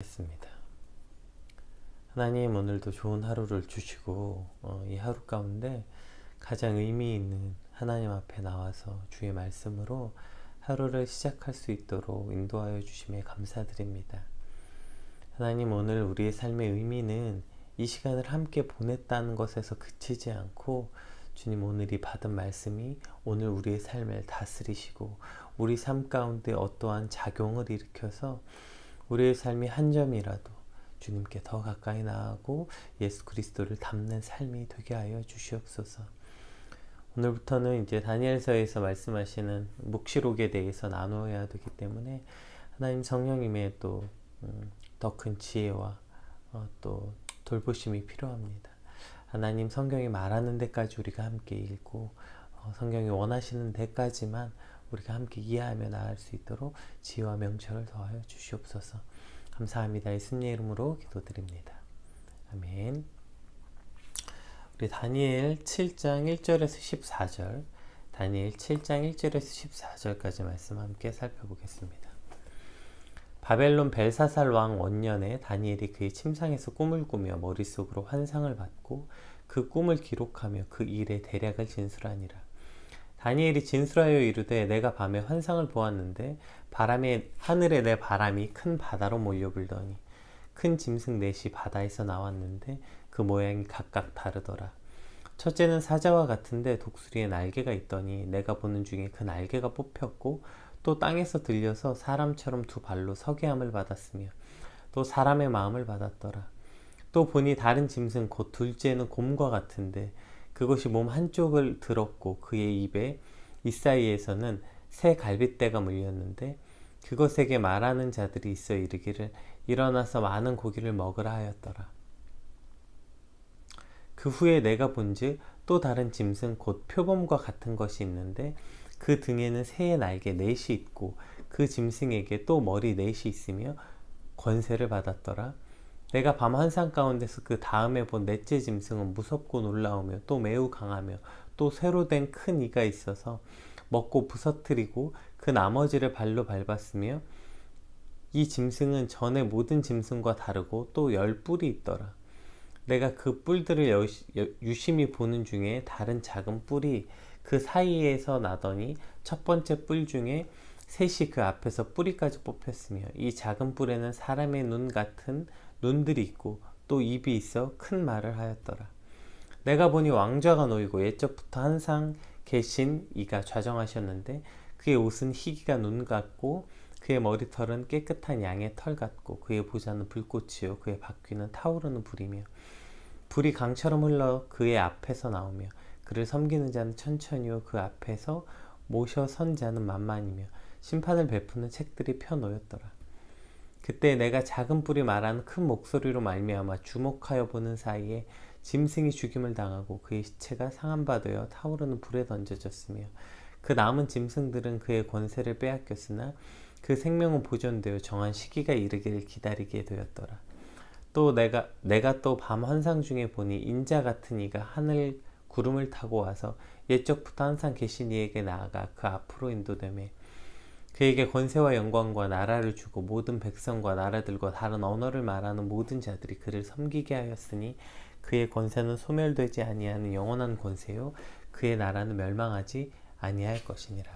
있습니다. 하나님, 오늘도 좋은 하루를 주시고 이 하루 가운데 가장 의미 있는 하나님 앞에 나와서 주의 말씀으로 하루를 시작할 수 있도록 인도하여 주심에 감사드립니다. 하나님, 오늘 우리의 삶의 의미는 이 시간을 함께 보냈다는 것에서 그치지 않고 주님, 오늘 이 받은 말씀이 오늘 우리의 삶을 다스리시고 우리 삶 가운데 어떠한 작용을 일으켜서 우리의 삶이 한 점이라도 주님께 더 가까이 나아가고 예수 그리스도를 닮는 삶이 되게 하여 주시옵소서. 오늘부터는 이제 다니엘서에서 말씀하시는 묵시록에 대해서 나누어야 되기 때문에 하나님 성령님의 또 더 큰 지혜와 또 돌보심이 필요합니다. 하나님 성경이 말하는 데까지 우리가 함께 읽고 성경이 원하시는 데까지만 우리가 함께 이해하며 나아갈 수 있도록 지혜와 명철을 더하여 주시옵소서. 감사합니다. 예수님의 이름으로 기도드립니다. 아멘. 우리 다니엘 7장 1절에서 14절, 다니엘 7장 1절에서 14절까지 말씀 함께 살펴보겠습니다. 바벨론 벨사살 왕 원년에 다니엘이 그의 침상에서 꿈을 꾸며 머릿속으로 환상을 받고 그 꿈을 기록하며 그 일의 대략을 진술하니라. 다니엘이 진술하여 이르되 내가 밤에 환상을 보았는데 하늘에 내 바람이 큰 바다로 몰려불더니 큰 짐승 넷이 바다에서 나왔는데 그 모양이 각각 다르더라. 첫째는 사자와 같은데 독수리에 날개가 있더니 내가 보는 중에 그 날개가 뽑혔고 또 땅에서 들려서 사람처럼 두 발로 서게 함을 받았으며 또 사람의 마음을 받았더라. 또 보니 다른 짐승 곧 둘째는 곰과 같은데 그것이 몸 한쪽을 들었고 그의 입에 잇사이에서는 새 갈빗대가 물렸는데 그것에게 말하는 자들이 있어 이르기를 일어나서 많은 고기를 먹으라 하였더라. 그 후에 내가 본즉 또 다른 짐승 곧 표범과 같은 것이 있는데 그 등에는 새의 날개 넷이 있고 그 짐승에게 또 머리 넷이 있으며 권세를 받았더라. 내가 밤 환상 가운데서 그 다음에 본 넷째 짐승은 무섭고 놀라우며 또 매우 강하며 또 쇠로 된 큰 이가 있어서 먹고 부서뜨리고 그 나머지를 발로 밟았으며 이 짐승은 전에 모든 짐승과 다르고 또 10뿔이 있더라. 내가 그 뿔들을 유심히 보는 중에 다른 작은 뿔이 그 사이에서 나더니 첫 번째 뿔 중에 셋이 그 앞에서 뿌리까지 뽑혔으며 이 작은 뿔에는 사람의 눈 같은 눈들이 있고 또 입이 있어 큰 말을 하였더라. 내가 보니 왕좌가 놓이고 옛적부터 항상 계신 이가 좌정하셨는데 그의 옷은 희기가 눈 같고 그의 머리털은 깨끗한 양의 털 같고 그의 보좌는 불꽃이요 그의 바퀴는 타오르는 불이며 불이 강처럼 흘러 그의 앞에서 나오며 그를 섬기는 자는 천천히요 그 앞에서 모셔 선 자는 만만이며 심판을 베푸는 책들이 펴놓였더라. 그때 내가 작은 뿔이 말하는 큰 목소리로 말미암아 주목하여 보는 사이에 짐승이 죽임을 당하고 그의 시체가 상한 바 되어 타오르는 불에 던져졌으며 그 남은 짐승들은 그의 권세를 빼앗겼으나 그 생명은 보존되어 정한 시기가 이르기를 기다리게 되었더라. 또 내가 또 밤 환상 중에 보니 인자 같은 이가 하늘 구름을 타고 와서 옛적부터 항상 계신 이에게 나아가 그 앞으로 인도되매 그에게 권세와 영광과 나라를 주고 모든 백성과 나라들과 다른 언어를 말하는 모든 자들이 그를 섬기게 하였으니 그의 권세는 소멸되지 아니하는 영원한 권세요 그의 나라는 멸망하지 아니할 것이니라.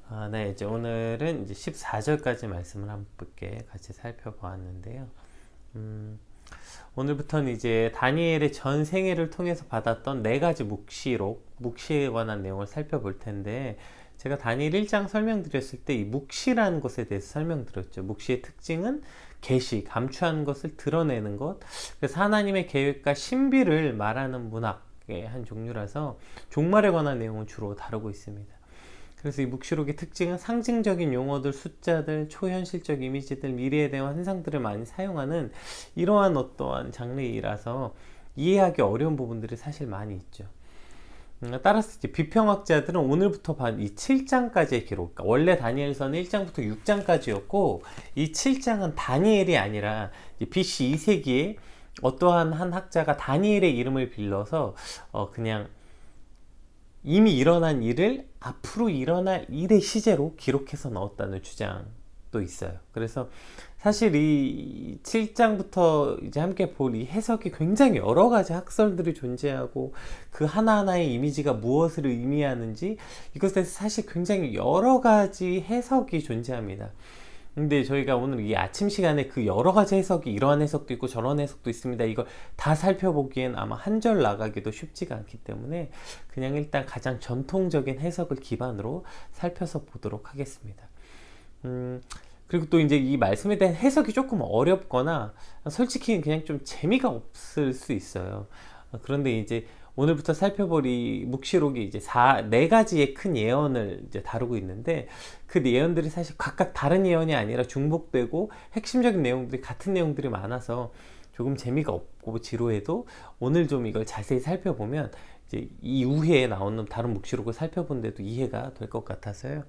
아멘. 네, 이제 오늘은 이제 14절까지 말씀을 함께 같이 살펴보았는데요. 오늘부터는 이제 다니엘의 전 생애를 통해서 받았던 4가지 묵시에 관한 내용을 살펴볼 텐데, 제가 다니엘 1장 설명드렸을 때 이 묵시라는 것에 대해서 설명드렸죠. 묵시의 특징은 계시, 감추한 것을 드러내는 것, 그래서 하나님의 계획과 신비를 말하는 문학의 한 종류라서 종말에 관한 내용을 주로 다루고 있습니다. 그래서 이 묵시록의 특징은 상징적인 용어들, 숫자들, 초현실적 이미지들, 미래에 대한 환상들을 많이 사용하는 이러한 어떠한 장르이라서 이해하기 어려운 부분들이 사실 많이 있죠. 따라서 이제 비평학자들은 오늘부터 이 7장까지의 기록, 원래 다니엘서는 1장부터 6장까지였고 이 7장은 다니엘이 아니라 BC 2세기에 어떠한 한 학자가 다니엘의 이름을 빌려서 그냥 이미 일어난 일을 앞으로 일어날 일의 시제로 기록해서 넣었다는 주장도 해석도 있어요. 그래서 사실 이 7장부터 이제 함께 볼 이 해석이 굉장히 여러 가지 학설들이 존재하고 그 하나하나의 이미지가 무엇을 의미하는지 이것에 대해서 사실 굉장히 여러 가지 해석이 존재합니다. 근데 저희가 오늘 이 아침 시간에 그 여러 가지 해석이 이러한 해석도 있고 저런 해석도 있습니다. 이걸 다 살펴보기엔 아마 한 절 나가기도 쉽지가 않기 때문에 그냥 일단 가장 전통적인 해석을 기반으로 살펴서 보도록 하겠습니다. 그리고 또 이제 이 말씀에 대한 해석이 조금 어렵거나 솔직히 그냥 좀 재미가 없을 수 있어요. 그런데 이제 오늘부터 살펴볼 이 묵시록이 이제 네 가지의 큰 예언을 이제 다루고 있는데 그 예언들이 사실 각각 다른 예언이 아니라 중복되고 핵심적인 내용들이 같은 내용들이 많아서 조금 재미가 없고 지루해도 오늘 좀 이걸 자세히 살펴보면 이제 이후에 나오는 다른 묵시록을 살펴본 데도 이해가 될 것 같아서요.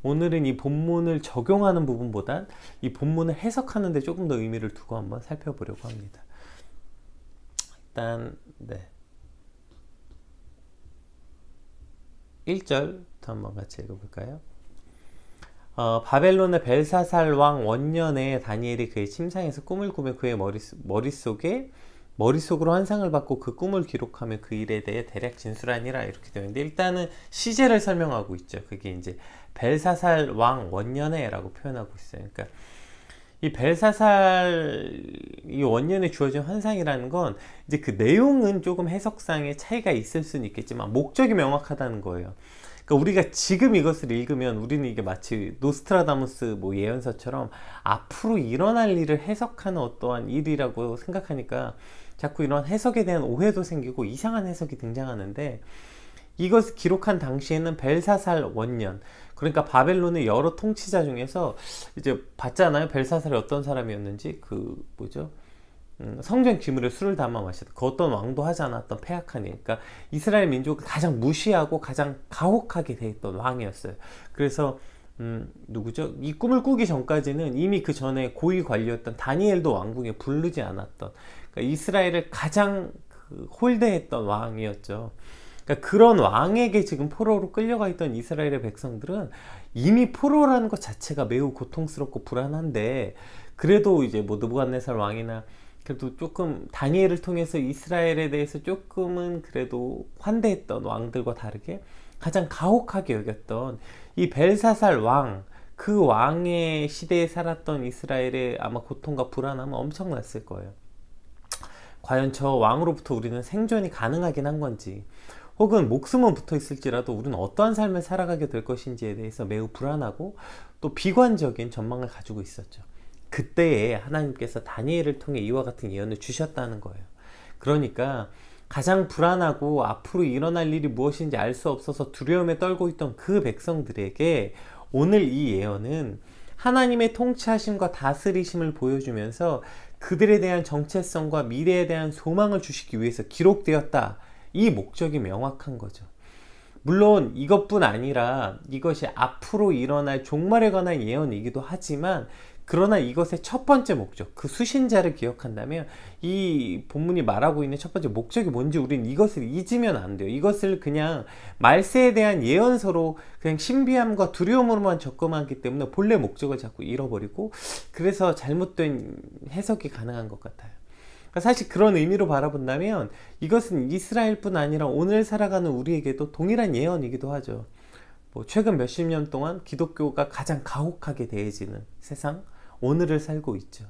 오늘은 이 본문을 적용하는 부분보단 이 본문을 해석하는 데 조금 더 의미를 두고 한번 살펴보려고 합니다. 일단 1절부터 한번 같이 읽어볼까요? 바벨론의 벨사살 왕 원년에 다니엘이 그의 침상에서 꿈을 꾸며 그의 머릿속으로 환상을 받고 그 꿈을 기록하며 그 일에 대해 대략 진술하니라 이렇게 되어 있는데 일단은 시제를 설명하고 있죠. 그게 이제 벨사살 왕 원년에 라고 표현하고 있어요. 그러니까 이 벨사살 이 원년에 주어진 환상이라는 건 이제 그 내용은 조금 해석상의 차이가 있을 수는 있겠지만 목적이 명확하다는 거예요. 그러니까 우리가 지금 이것을 읽으면 우리는 이게 마치 노스트라다무스 뭐 예언서처럼 앞으로 일어날 일을 해석하는 어떠한 일이라고 생각하니까 자꾸 이런 해석에 대한 오해도 생기고 이상한 해석이 등장하는데 이것을 기록한 당시에는 벨사살 원년, 그러니까 바벨론의 여러 통치자 중에서 이제 봤잖아요. 벨사살이 어떤 사람이었는지. 그 뭐죠? 성전 기물에 술을 담아 마시다. 그 어떤 왕도 하지 않았던 폐악한 일. 그러니까 이스라엘 민족을 가장 무시하고 가장 가혹하게 돼 있던 왕이었어요. 그래서 누구죠? 이 꿈을 꾸기 전까지는 이미 그 전에 고위 관리였던 다니엘도 왕궁에 부르지 않았던, 그러니까 이스라엘을 가장 홀대했던 왕이었죠. 그러니까 그런 왕에게 지금 포로로 끌려가 있던 이스라엘의 백성들은 이미 포로라는 것 자체가 매우 고통스럽고 불안한데 그래도 이제 뭐 느부갓네살 왕이나 그래도 조금 다니엘을 통해서 이스라엘에 대해서 조금은 그래도 환대했던 왕들과 다르게 가장 가혹하게 여겼던 이 벨사살 왕, 그 왕의 시대에 살았던 이스라엘의 아마 고통과 불안함은 엄청났을 거예요. 과연 저 왕으로부터 우리는 생존이 가능하긴 한 건지, 혹은 목숨은 붙어 있을지라도 우리는 어떠한 삶을 살아가게 될 것인지에 대해서 매우 불안하고 또 비관적인 전망을 가지고 있었죠. 그때에 하나님께서 다니엘을 통해 이와 같은 예언을 주셨다는 거예요. 그러니까 가장 불안하고 앞으로 일어날 일이 무엇인지 알 수 없어서 두려움에 떨고 있던 그 백성들에게 오늘 이 예언은 하나님의 통치하심과 다스리심을 보여주면서 그들에 대한 정체성과 미래에 대한 소망을 주시기 위해서 기록되었다. 이 목적이 명확한 거죠. 물론 이것뿐 아니라 이것이 앞으로 일어날 종말에 관한 예언이기도 하지만 그러나 이것의 첫 번째 목적, 그 수신자를 기억한다면 이 본문이 말하고 있는 첫 번째 목적이 뭔지 우리는 이것을 잊으면 안 돼요. 이것을 그냥 말세에 대한 예언서로 그냥 신비함과 두려움으로만 접근하기 때문에 본래 목적을 자꾸 잃어버리고 그래서 잘못된 해석이 가능한 것 같아요. 사실 그런 의미로 바라본다면 이것은 이스라엘뿐 아니라 오늘 살아가는 우리에게도 동일한 예언이기도 하죠. 뭐 최근 몇십 년 동안 기독교가 가장 가혹하게 대해지는 세상, 오늘을 살고 있죠.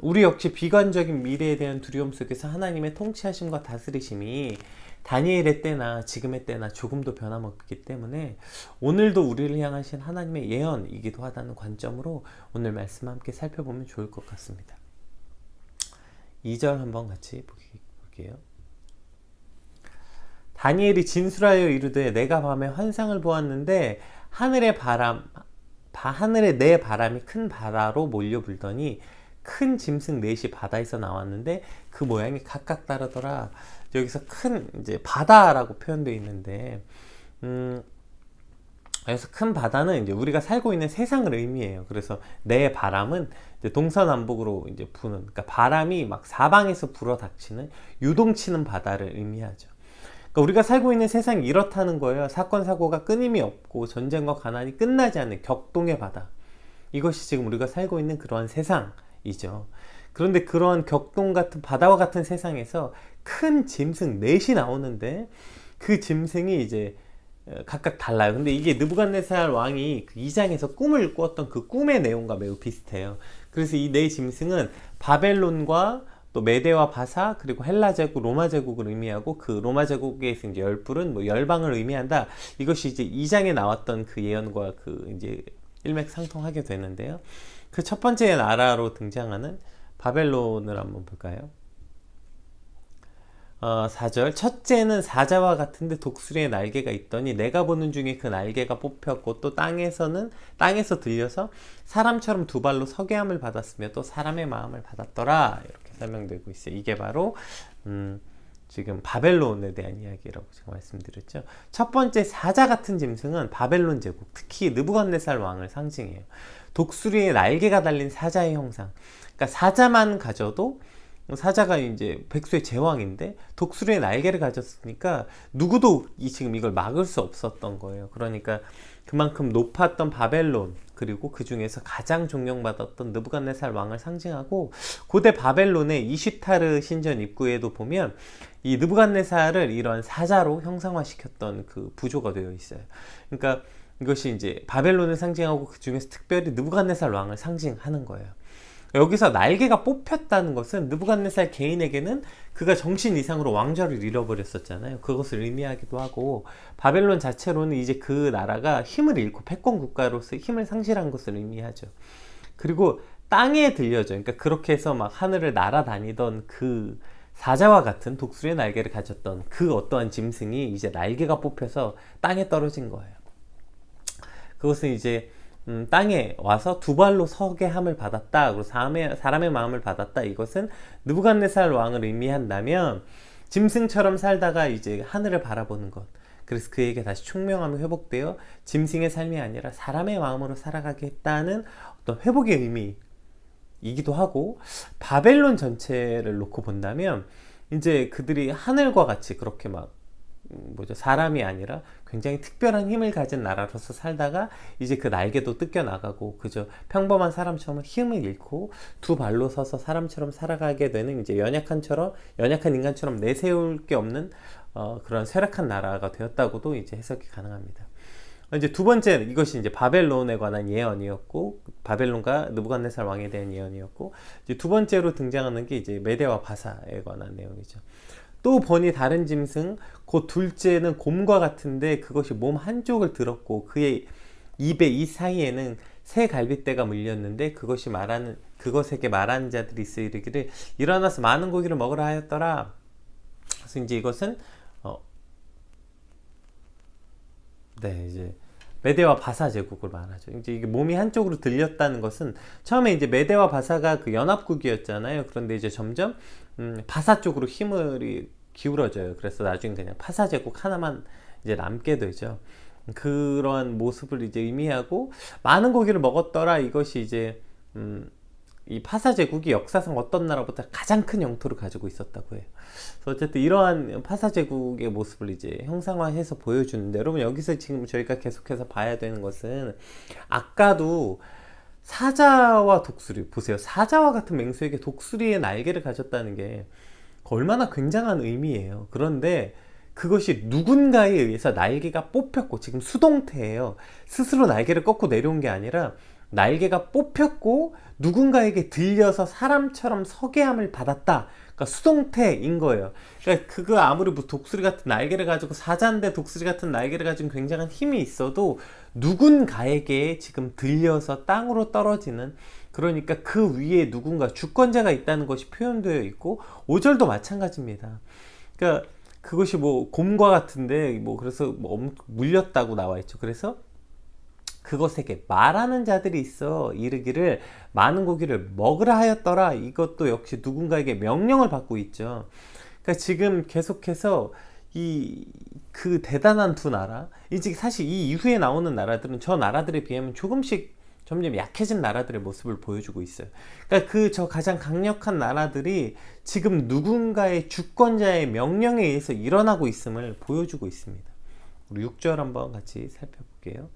우리 역시 비관적인 미래에 대한 두려움 속에서 하나님의 통치하심과 다스리심이 다니엘의 때나 지금의 때나 조금도 변함없기 때문에 오늘도 우리를 향하신 하나님의 예언이기도 하다는 관점으로 오늘 말씀 함께 살펴보면 좋을 것 같습니다. 2절 한번 같이 볼게요. 다니엘이 진술하여 이르되 내가 밤에 환상을 보았는데 하늘에 내 바람이 큰 바다로 몰려 불더니 큰 짐승 넷이 바다에서 나왔는데 그 모양이 각각 다르더라. 여기서 큰 이제 바다라고 표현되어 있는데 그래서 큰 바다는 이제 우리가 살고 있는 세상을 의미해요. 그래서 내 바람은 이제 동서남북으로 이제 부는, 그러니까 바람이 막 사방에서 불어 닥치는 유동치는 바다를 의미하죠. 그러니까 우리가 살고 있는 세상이 이렇다는 거예요. 사건 사고가 끊임이 없고 전쟁과 가난이 끝나지 않는 격동의 바다. 이것이 지금 우리가 살고 있는 그러한 세상이죠. 그런데 그러한 격동 같은 바다와 같은 세상에서 큰 짐승 넷이 나오는데 그 짐승이 이제 각각 달라요. 근데 이게 느부갓네살 왕이 그 2장에서 꿈을 꾸었던 그 꿈의 내용과 매우 비슷해요. 그래서 이 네 짐승은 바벨론과 또 메대와 바사 그리고 헬라 제국, 로마 제국을 의미하고 그 로마 제국에서 이제 열불은 뭐 열방을 의미한다. 이것이 이제 2장에 나왔던 그 예언과 그 이제 일맥상통하게 되는데요. 그 첫 번째 나라로 등장하는 바벨론을 한번 볼까요? 4절 첫째는 사자와 같은데 독수리의 날개가 있더니 내가 보는 중에 그 날개가 뽑혔고 또 땅에서 들려서 사람처럼 두 발로 서게 함을 받았으며 또 사람의 마음을 받았더라. 이렇게 설명되고 있어요. 이게 바로 지금 바벨론에 대한 이야기라고 제가 말씀드렸죠. 첫 번째 사자 같은 짐승은 바벨론 제국, 특히 느부갓네살 왕을 상징해요. 독수리의 날개가 달린 사자의 형상. 그러니까 사자만 가져도 사자가 이제 백수의 제왕인데 독수리의 날개를 가졌으니까 누구도 지금 이걸 막을 수 없었던 거예요. 그러니까 그만큼 높았던 바벨론 그리고 그 중에서 가장 존경받았던 느부갓네살 왕을 상징하고 고대 바벨론의 이슈타르 신전 입구에도 보면 이 느부갓네살을 이런 사자로 형상화시켰던 그 부조가 되어 있어요. 그러니까 이것이 이제 바벨론을 상징하고 그 중에서 특별히 느부갓네살 왕을 상징하는 거예요. 여기서 날개가 뽑혔다는 것은 느부갓네살 개인에게는 그가 정신 이상으로 왕좌를 잃어버렸었잖아요. 그것을 의미하기도 하고 바벨론 자체로는 이제 그 나라가 힘을 잃고 패권 국가로서 힘을 상실한 것을 의미하죠. 그리고 땅에 들려져 그러니까 그렇게 해서 막 하늘을 날아다니던 그 사자와 같은 독수리의 날개를 가졌던 그 어떠한 짐승이 이제 날개가 뽑혀서 땅에 떨어진 거예요. 그것은 이제 땅에 와서 두 발로 서게 함을 받았다. 그리고 사람의 마음을 받았다. 이것은 느부갓네살 왕을 의미한다면 짐승처럼 살다가 이제 하늘을 바라보는 것. 그래서 그에게 다시 총명함이 회복되어 짐승의 삶이 아니라 사람의 마음으로 살아가게 했다는 어떤 회복의 의미이기도 하고 바벨론 전체를 놓고 본다면 이제 그들이 하늘과 같이 그렇게 막 사람이 아니라 굉장히 특별한 힘을 가진 나라로서 살다가 이제 그 날개도 뜯겨나가고 그저 평범한 사람처럼 힘을 잃고 두 발로 서서 사람처럼 살아가게 되는 이제 연약한 인간처럼 내세울 게 없는 그런 쇠락한 나라가 되었다고도 이제 해석이 가능합니다. 이제 두 번째 이것이 이제 바벨론에 관한 예언이었고 바벨론과 느부갓네살 왕에 대한 예언이었고 이제 두 번째로 등장하는 게 이제 메대와 바사에 관한 내용이죠. 또 보니 다른 짐승 곧 둘째는 곰과 같은데 그것이 몸 한쪽을 들었고 그의 입에 이 사이에는 새 갈빗대가 물렸는데 그것에게 말하는 자들이 있어 이르기를 일어나서 많은 고기를 먹으라 하였더라. 그래서 이제 이것은 이제 메대와 바사 제국을 말하죠. 이제 이게 몸이 한쪽으로 들렸다는 것은 처음에 이제 메대와 바사가 그 연합국이었잖아요. 그런데 이제 점점 바사 쪽으로 힘을 기울어져요. 그래서 나중에 그냥 파사 제국 하나만 이제 남게 되죠. 그러한 모습을 이제 의미하고 많은 고기를 먹었더라. 이것이 이제 이 파사 제국이 역사상 어떤 나라보다 가장 큰 영토를 가지고 있었다고 해요. 그래서 어쨌든 이러한 파사 제국의 모습을 이제 형상화해서 보여주는데 여러분 여기서 지금 저희가 계속해서 봐야 되는 것은 아까도 사자와 독수리 보세요. 사자와 같은 맹수에게 독수리의 날개를 가졌다는 게 얼마나 굉장한 의미예요. 그런데 그것이 누군가에 의해서 날개가 뽑혔고 지금 수동태예요. 스스로 날개를 꺾고 내려온 게 아니라 날개가 뽑혔고 누군가에게 들려서 사람처럼 서게 함을 받았다. 그러니까 수동태인 거예요. 그러니까 그거 아무리 뭐 독수리 같은 날개를 가지고 사자인데 독수리 같은 날개를 가지고 굉장한 힘이 있어도 누군가에게 지금 들려서 땅으로 떨어지는 그러니까 그 위에 누군가 주권자가 있다는 것이 표현되어 있고 5절도 마찬가지입니다. 그러니까 그것이 뭐 곰과 같은데 뭐 그래서 뭐 물렸다고 나와 있죠. 그래서 그것에게 말하는 자들이 있어 이르기를 많은 고기를 먹으라 하였더라. 이것도 역시 누군가에게 명령을 받고 있죠. 그러니까 지금 계속해서 그 대단한 두 나라, 이제 사실 이 이후에 나오는 나라들은 저 나라들에 비하면 조금씩 점점 약해진 나라들의 모습을 보여주고 있어요. 그러니까 저 가장 강력한 나라들이 지금 누군가의 주권자의 명령에 의해서 일어나고 있음을 보여주고 있습니다. 우리 6절 한번 같이 살펴볼게요.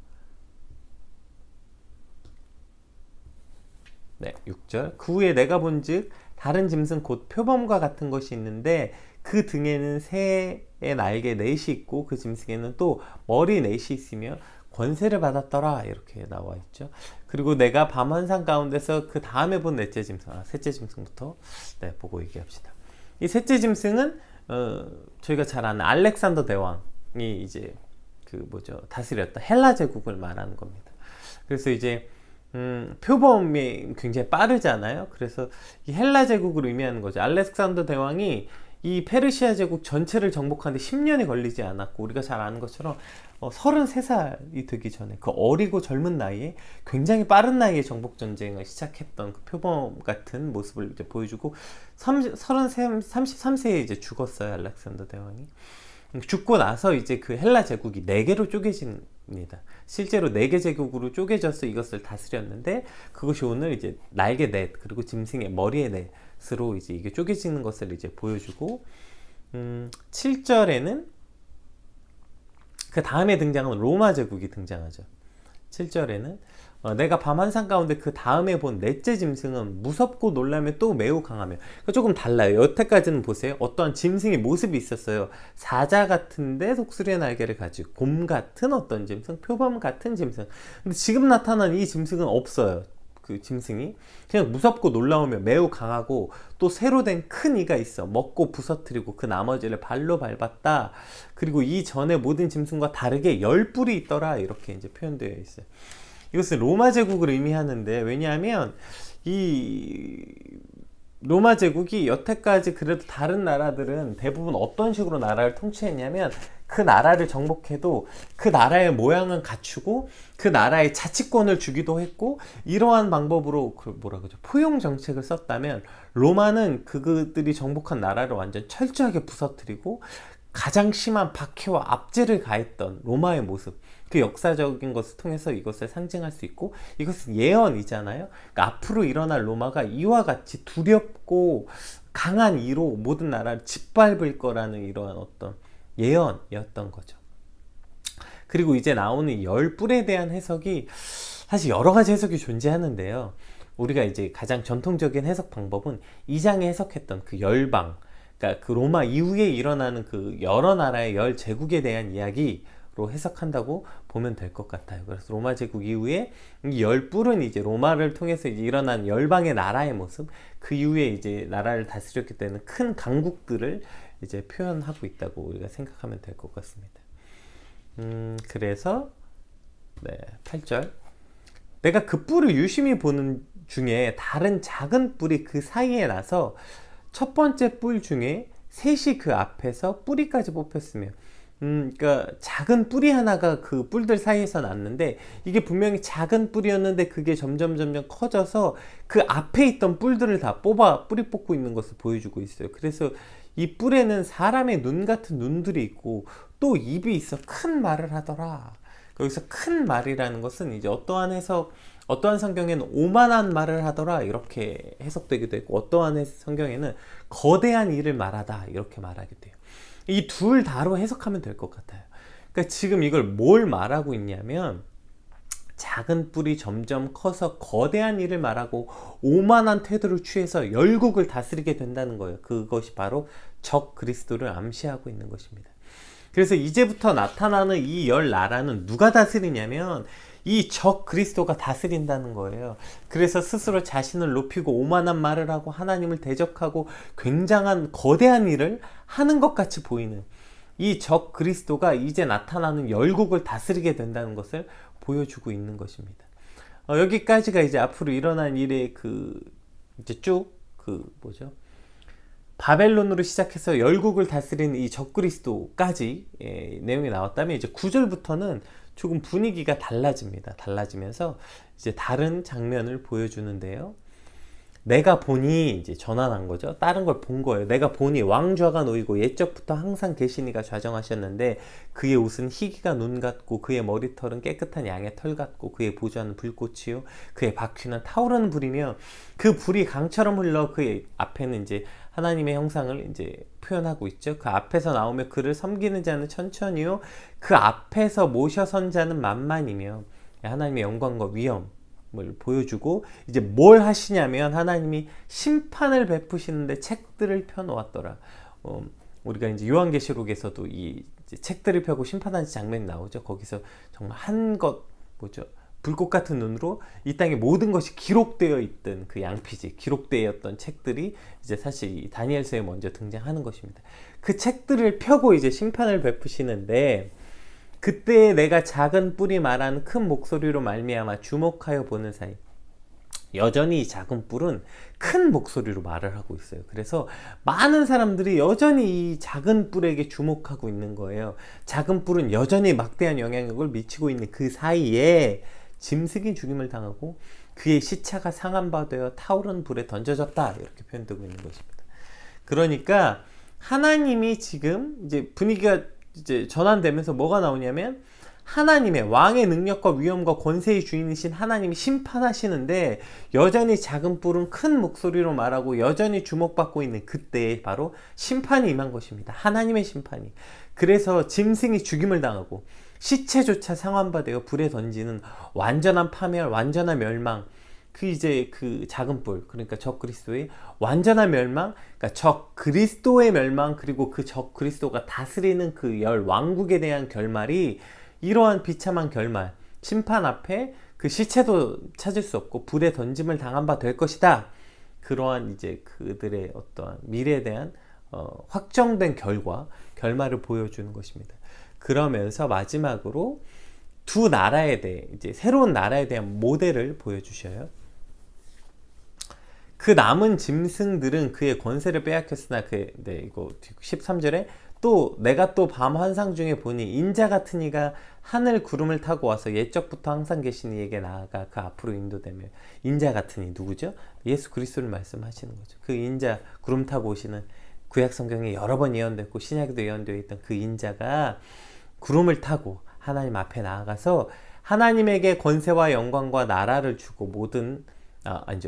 네, 6절. 그 후에 내가 본즉 다른 짐승 곧 표범과 같은 것이 있는데 그 등에는 새의 날개 넷이 있고 그 짐승에는 또 머리 넷이 있으며 권세를 받았더라 이렇게 나와 있죠. 그리고 내가 밤환상 가운데서 그 다음에 본 넷째 짐승, 셋째 짐승부터 네, 보고 얘기합시다. 이 셋째 짐승은 저희가 잘 아는 알렉산더 대왕이 이제 그 뭐죠 다스렸던 헬라 제국을 말하는 겁니다. 그래서 이제 표범이 굉장히 빠르잖아요. 그래서 이 헬라 제국을 의미하는 거죠. 알렉산더 대왕이 이 페르시아 제국 전체를 정복하는데 10년이 걸리지 않았고 우리가 잘 아는 것처럼 33살이 되기 전에 그 어리고 젊은 나이에 굉장히 빠른 나이에 정복 전쟁을 시작했던 그 표범 같은 모습을 이제 보여주고 33세에 이제 죽었어요. 알렉산더 대왕이. 죽고 나서 이제 그 헬라 제국이 4개로 쪼개집니다. 실제로 4개 제국으로 쪼개져서 이것을 다스렸는데 그것이 오늘 이제 날개 넷 그리고 짐승의 머리의 넷으로 이제 이게 쪼개지는 것을 이제 보여주고 7절에는 그 다음에 등장하는 로마 제국이 등장하죠. 7절에는 내가 밤환상 가운데 그 다음에 본 넷째 짐승은 무섭고 놀라며 또 매우 강하며 조금 달라요. 여태까지는 보세요. 어떠한 짐승의 모습이 있었어요. 사자 같은데 독수리의 날개를 가지고 곰 같은 어떤 짐승, 표범 같은 짐승. 근데 지금 나타난 이 짐승은 없어요. 그 짐승이 그냥 무섭고 놀라우며 매우 강하고 또 새로 된 큰 이가 있어 먹고 부서뜨리고 그 나머지를 발로 밟았다. 그리고 이 전에 모든 짐승과 다르게 10뿔이 있더라 이렇게 이제 표현되어 있어요. 이것은 로마 제국을 의미하는데 왜냐하면 이 로마 제국이 여태까지 그래도 다른 나라들은 대부분 어떤 식으로 나라를 통치했냐면 그 나라를 정복해도 그 나라의 모양은 갖추고 그 나라의 자치권을 주기도 했고 이러한 방법으로 그 뭐라 그러죠 포용 정책을 썼다면 로마는 그들이 정복한 나라를 완전 철저하게 부서뜨리고 가장 심한 박해와 압제를 가했던 로마의 모습 그 역사적인 것을 통해서 이것을 상징할 수 있고 이것은 예언이잖아요. 그러니까 앞으로 일어날 로마가 이와 같이 두렵고 강한 이로 모든 나라를 짓밟을 거라는 이러한 어떤 예언이었던 거죠. 그리고 이제 나오는 10뿔에 대한 해석이 사실 여러 가지 해석이 존재하는데요. 우리가 이제 가장 전통적인 해석 방법은 2장에 해석했던 그 열방 그러니까 그 로마 이후에 일어나는 그 여러 나라의 열 제국에 대한 이야기로 해석한다고 보면 될 것 같아요. 그래서 로마 제국 이후에 이 10뿔은 이제 로마를 통해서 이제 일어난 열방의 나라의 모습, 그 이후에 이제 나라를 다스렸기 때문에 큰 강국들을 이제 표현하고 있다고 우리가 생각하면 될 것 같습니다. 그래서 네, 8절 내가 그 뿔을 유심히 보는 중에 다른 작은 뿔이 그 사이에 나서 첫 번째 뿔 중에 셋이 그 앞에서 뿌리까지 뽑혔으며 그러니까 작은 뿌리 하나가 그 뿔들 사이에서 났는데 이게 분명히 작은 뿔이었는데 그게 점점 커져서 그 앞에 있던 뿔들을 다 뽑아 뿌리 뽑고 있는 것을 보여주고 있어요. 그래서 이 뿔에는 사람의 눈 같은 눈들이 있고 또 입이 있어 큰 말을 하더라. 여기서 큰 말이라는 것은 이제 어떠한 성경에는 오만한 말을 하더라 이렇게 해석되기도 했고 어떠한 성경에는 거대한 일을 말하다 이렇게 말하게 돼요. 이 둘 다로 해석하면 될 것 같아요. 그러니까 지금 이걸 뭘 말하고 있냐면 작은 뿔이 점점 커서 거대한 일을 말하고 오만한 태도를 취해서 열국을 다스리게 된다는 거예요. 그것이 바로 적 그리스도를 암시하고 있는 것입니다. 그래서 이제부터 나타나는 이 열 나라는 누가 다스리냐면 이 적 그리스도가 다스린다는 거예요. 그래서 스스로 자신을 높이고 오만한 말을 하고 하나님을 대적하고 굉장한 거대한 일을 하는 것 같이 보이는 이 적 그리스도가 이제 나타나는 열국을 다스리게 된다는 것을 보여주고 있는 것입니다. 여기까지가 이제 앞으로 일어난 일의 이제 쭉 바벨론으로 시작해서 열국을 다스리는 이 적그리스도까지 내용이 나왔다면 이제 9절부터는 조금 분위기가 달라집니다. 달라지면서 이제 다른 장면을 보여주는데요. 내가 보니 이제 전환한 거죠. 다른 걸 본 거예요. 내가 보니 왕좌가 놓이고 옛적부터 항상 계시니가 좌정하셨는데 그의 옷은 희기가 눈 같고 그의 머리털은 깨끗한 양의 털 같고 그의 보좌는 불꽃이요 그의 바퀴는 타오르는 불이며 그 불이 강처럼 흘러 그의 앞에는 이제 하나님의 형상을 이제 표현하고 있죠. 그 앞에서 나오며 그를 섬기는 자는 천천히요 그 앞에서 모셔선 자는 만만이며 하나님의 영광과 위엄 보여주고 이제 뭘 하시냐면 하나님이 심판을 베푸시는데 책들을 펴놓았더라. 우리가 이제 요한계시록에서도 이 이제 책들을 펴고 심판하는 장면이 나오죠. 거기서 정말 불꽃 같은 눈으로 이 땅의 모든 것이 기록되어 있던 그 양피지, 기록되어 있던 책들이 이제 사실 다니엘서에 먼저 등장하는 것입니다. 그 책들을 펴고 이제 심판을 베푸시는데, 그때 내가 작은 뿔이 말하는 큰 목소리로 말미암아 주목하여 보는 사이, 여전히 이 작은 뿔은 큰 목소리로 말을 하고 있어요. 그래서 많은 사람들이 여전히 이 작은 뿔에게 주목하고 있는 거예요. 작은 뿔은 여전히 막대한 영향력을 미치고 있는 그 사이에 짐승이 죽임을 당하고 그의 시체가 상한 바 되어 타오르는 불에 던져졌다, 이렇게 표현되고 있는 것입니다. 그러니까 하나님이 지금 이제 분위기가 이제 전환되면서 뭐가 나오냐면, 하나님의 왕의 능력과 위엄과 권세의 주인이신 하나님이 심판하시는데 여전히 작은 뿔은 큰 목소리로 말하고 여전히 주목받고 있는 그때에 바로 심판이 임한 것입니다. 하나님의 심판이. 그래서 짐승이 죽임을 당하고 시체조차 상환받아 불에 던지는 완전한 파멸, 완전한 멸망, 그 작은 뿔, 그러니까 적 그리스도의 완전한 멸망, 그러니까 적 그리스도의 멸망, 그리고 그 적 그리스도가 다스리는 그 열 왕국에 대한 결말이, 이러한 비참한 결말, 심판 앞에 그 시체도 찾을 수 없고 불에 던짐을 당한 바 될 것이다. 그러한 이제 그들의 어떠한 미래에 대한 확정된 결말을 보여주는 것입니다. 그러면서 마지막으로 두 나라에 대해, 이제 새로운 나라에 대한 모델을 보여주셔요. 그 남은 짐승들은 그의 권세를 빼앗겼으나 이거 13절에 또 내가 또 밤 환상 중에 보니 인자 같은 이가 하늘 구름을 타고 와서 옛적부터 항상 계신 이에게 나아가 그 앞으로 인도되며. 인자 같은 이 누구죠? 예수 그리스도를 말씀하시는 거죠. 그 인자, 구름 타고 오시는, 구약 성경에 여러 번 예언됐고 신약에도 예언되어 있던 그 인자가 구름을 타고 하나님 앞에 나아가서 하나님에게 권세와 영광과 나라를 주고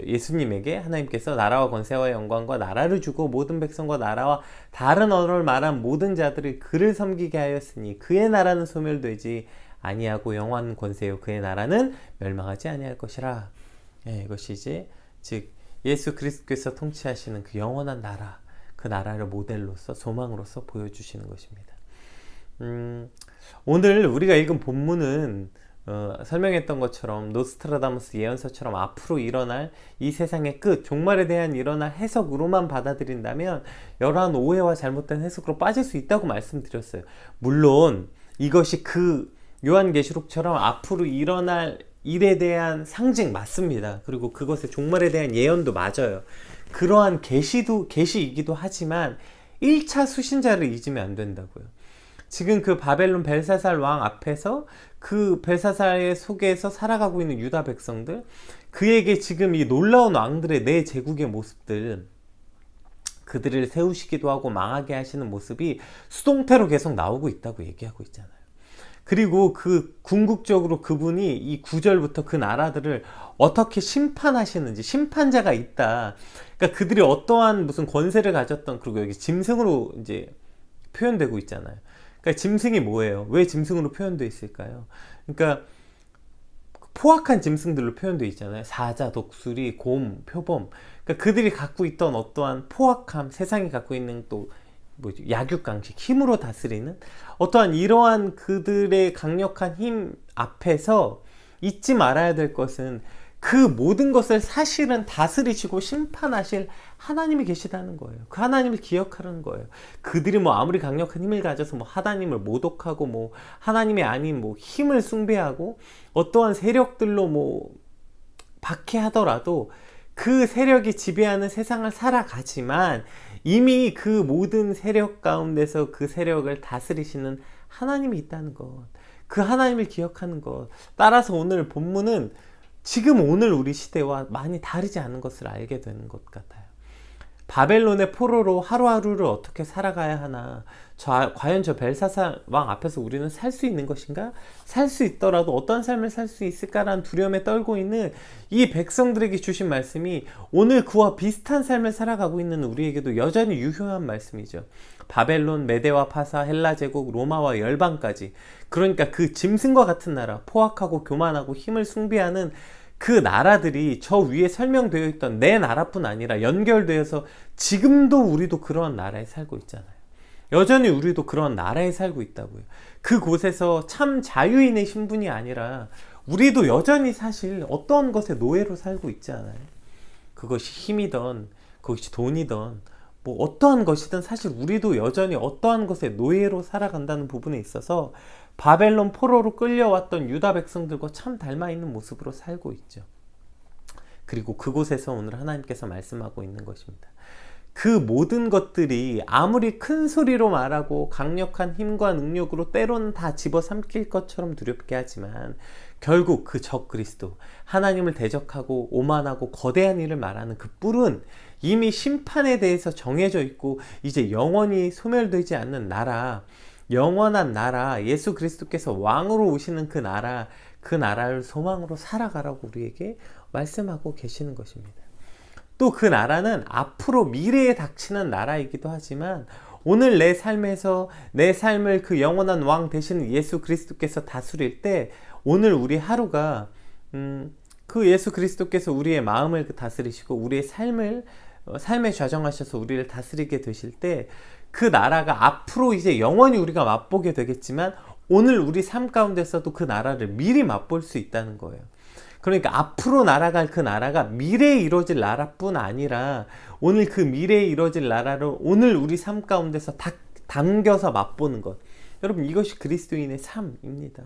예수님에게 하나님께서 나라와 권세와 영광과 나라를 주고 모든 백성과 나라와 다른 언어를 말한 모든 자들이 그를 섬기게 하였으니 그의 나라는 소멸되지 아니하고 영원한 권세요 그의 나라는 멸망하지 아니할 것이라. 이것이 이제 즉 예수 그리스도께서 통치하시는 그 영원한 나라, 그 나라를 모델로서 소망으로서 보여주시는 것입니다. 오늘 우리가 읽은 본문은 설명했던 것처럼 노스트라다무스 예언서처럼 앞으로 일어날 이 세상의 끝, 종말에 대한 일어날 해석으로만 받아들인다면 여러한 오해와 잘못된 해석으로 빠질 수 있다고 말씀드렸어요. 물론 이것이 그 요한계시록처럼 앞으로 일어날 일에 대한 상징 맞습니다. 그리고 그것의 종말에 대한 예언도 맞아요. 그러한 계시이기도 하지만 1차 수신자를 잊으면 안 된다고요. 지금 그 바벨론 벨사살 왕 앞에서 그 벨사살의 속에서 살아가고 있는 유다 백성들, 그에게 지금 이 놀라운 왕들의 내 제국의 모습들, 그들을 세우시기도 하고 망하게 하시는 모습이 수동태로 계속 나오고 있다고 얘기하고 있잖아요. 그리고 그 궁극적으로 그분이 이 9절부터 그 나라들을 어떻게 심판하시는지, 심판자가 있다. 그러니까 그들이 어떠한 무슨 권세를 가졌던, 그리고 여기 짐승으로 이제 표현되고 있잖아요. 그러니까 짐승이 뭐예요? 왜 짐승으로 표현되어 있을까요? 그러니까 포악한 짐승들로 표현되어 있잖아요. 사자, 독수리, 곰, 표범. 그러니까 그들이 갖고 있던 어떠한 포악함, 세상이 갖고 있는 또 약육강식, 힘으로 다스리는 어떠한 이러한 그들의 강력한 힘 앞에서 잊지 말아야 될 것은 그 모든 것을 사실은 다스리시고 심판하실 하나님이 계시다는 거예요. 그 하나님을 기억하는 거예요. 그들이 아무리 강력한 힘을 가져서 하나님을 모독하고 하나님이 아닌 힘을 숭배하고 어떠한 세력들로 박해하더라도 그 세력이 지배하는 세상을 살아가지만 이미 그 모든 세력 가운데서 그 세력을 다스리시는 하나님이 있다는 것, 그 하나님을 기억하는 것. 따라서 오늘 본문은 지금 오늘 우리 시대와 많이 다르지 않은 것을 알게 되는 것 같아요. 바벨론의 포로로 하루하루를 어떻게 살아가야 하나, 과연 저 벨사살 왕 앞에서 우리는 살 수 있는 것인가? 살 수 있더라도 어떤 삶을 살 수 있을까라는 두려움에 떨고 있는 이 백성들에게 주신 말씀이 오늘 그와 비슷한 삶을 살아가고 있는 우리에게도 여전히 유효한 말씀이죠. 바벨론, 메데와 파사, 헬라 제국, 로마와 열방까지, 그러니까 그 짐승과 같은 나라, 포악하고 교만하고 힘을 숭배하는 그 나라들이 저 위에 설명되어 있던 내 나라뿐 아니라 연결되어서 지금도 우리도 그런 나라에 살고 있잖아요. 여전히 우리도 그런 나라에 살고 있다고요. 그곳에서 참 자유인의 신분이 아니라 우리도 여전히 사실 어떤 것의 노예로 살고 있지 않아요? 그것이 힘이든 그것이 돈이든 뭐 어떠한 것이든 사실 우리도 여전히 어떠한 것의 노예로 살아간다는 부분에 있어서 바벨론 포로로 끌려왔던 유다 백성들과 참 닮아있는 모습으로 살고 있죠. 그리고 그곳에서 오늘 하나님께서 말씀하고 있는 것입니다. 그 모든 것들이 아무리 큰 소리로 말하고 강력한 힘과 능력으로 때로는 다 집어삼킬 것처럼 두렵게 하지만 결국 그 적 그리스도, 하나님을 대적하고 오만하고 거대한 일을 말하는 그 뿔은 이미 심판에 대해서 정해져 있고 이제 영원히 소멸되지 않는 나라, 영원한 나라, 예수 그리스도께서 왕으로 오시는 그 나라, 그 나라를 소망으로 살아가라고 우리에게 말씀하고 계시는 것입니다. 또 그 나라는 앞으로 미래에 닥치는 나라이기도 하지만 오늘 내 삶에서 내 삶을 그 영원한 왕 되시는 예수 그리스도께서 다스릴 때 오늘 우리 하루가 그 예수 그리스도께서 우리의 마음을 다스리시고 우리의 삶에 좌정하셔서 우리를 다스리게 되실 때 그 나라가 앞으로 이제 영원히 우리가 맛보게 되겠지만 오늘 우리 삶 가운데서도 그 나라를 미리 맛볼 수 있다는 거예요. 그러니까 앞으로 날아갈 그 나라가 미래에 이루어질 나라뿐 아니라 오늘 그 미래에 이루어질 나라를 오늘 우리 삶 가운데서 담겨서 맛보는 것. 여러분 이것이 그리스도인의 삶입니다.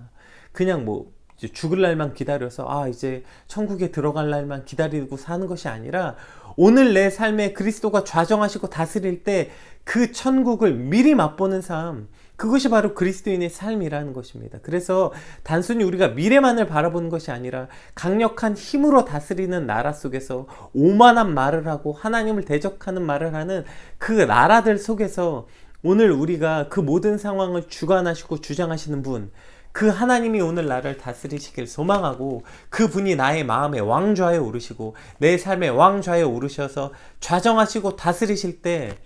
그냥 뭐 이제 죽을 날만 기다려서 이제 천국에 들어갈 날만 기다리고 사는 것이 아니라 오늘 내 삶에 그리스도가 좌정하시고 다스릴 때 그 천국을 미리 맛보는 삶, 그것이 바로 그리스도인의 삶이라는 것입니다. 그래서 단순히 우리가 미래만을 바라보는 것이 아니라 강력한 힘으로 다스리는 나라 속에서 오만한 말을 하고 하나님을 대적하는 말을 하는 그 나라들 속에서 오늘 우리가 그 모든 상황을 주관하시고 주장하시는 분, 그 하나님이 오늘 나를 다스리시길 소망하고 그분이 나의 마음의 왕좌에 오르시고 내 삶의 왕좌에 오르셔서 좌정하시고 다스리실 때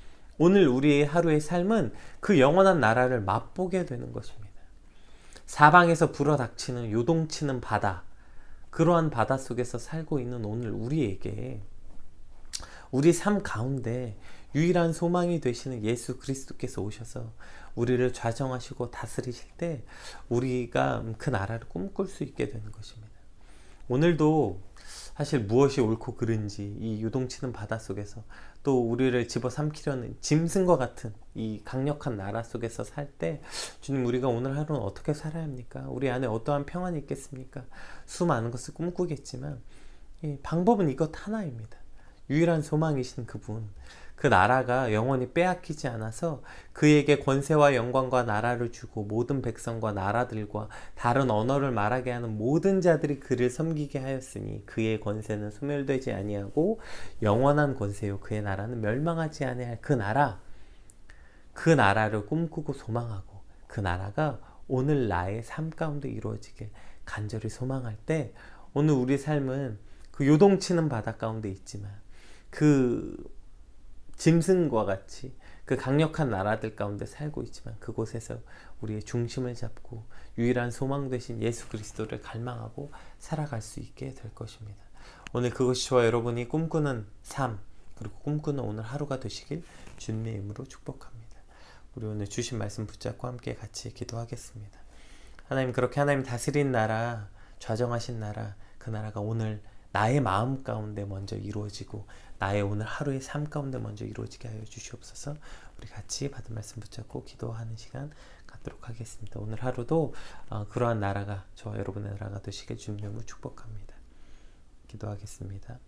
오늘 우리의 하루의 삶은 그 영원한 나라를 맛보게 되는 것입니다. 사방에서 불어닥치는 요동치는 바다, 그러한 바다 속에서 살고 있는 오늘 우리에게 우리 삶 가운데 유일한 소망이 되시는 예수 그리스도께서 오셔서 우리를 좌정하시고 다스리실 때 우리가 그 나라를 꿈꿀 수 있게 되는 것입니다. 오늘도 사실 무엇이 옳고 그른지 이 요동치는 바다 속에서 또 우리를 집어삼키려는 짐승과 같은 이 강력한 나라 속에서 살 때 주님, 우리가 오늘 하루는 어떻게 살아야 합니까? 우리 안에 어떠한 평안이 있겠습니까? 수많은 것을 꿈꾸겠지만 방법은 이것 하나입니다. 유일한 소망이신 그분, 그 나라가 영원히 빼앗기지 않아서 그에게 권세와 영광과 나라를 주고 모든 백성과 나라들과 다른 언어를 말하게 하는 모든 자들이 그를 섬기게 하였으니 그의 권세는 소멸되지 아니하고 영원한 권세요 그의 나라는 멸망하지 아니할 그 나라, 그 나라를 꿈꾸고 소망하고 그 나라가 오늘 나의 삶 가운데 이루어지길 간절히 소망할 때 오늘 우리 삶은 그 요동치는 바다 가운데 있지만 그 짐승과 같이 그 강력한 나라들 가운데 살고 있지만 그곳에서 우리의 중심을 잡고 유일한 소망 되신 예수 그리스도를 갈망하고 살아갈 수 있게 될 것입니다. 오늘 그것이 저와 여러분이 꿈꾸는 삶, 그리고 꿈꾸는 오늘 하루가 되시길 주님의 이름으로 축복합니다. 우리 오늘 주신 말씀 붙잡고 함께 같이 기도하겠습니다. 하나님, 그렇게 하나님 다스린 나라, 좌정하신 나라, 그 나라가 오늘 나의 마음 가운데 먼저 이루어지고 나의 오늘 하루의 삶 가운데 먼저 이루어지게 하여 주시옵소서. 우리 같이 받은 말씀 붙잡고 기도하는 시간 갖도록 하겠습니다. 오늘 하루도 그러한 나라가 저와 여러분의 나라가 되시길 주님의 이름으로 축복합니다. 기도하겠습니다.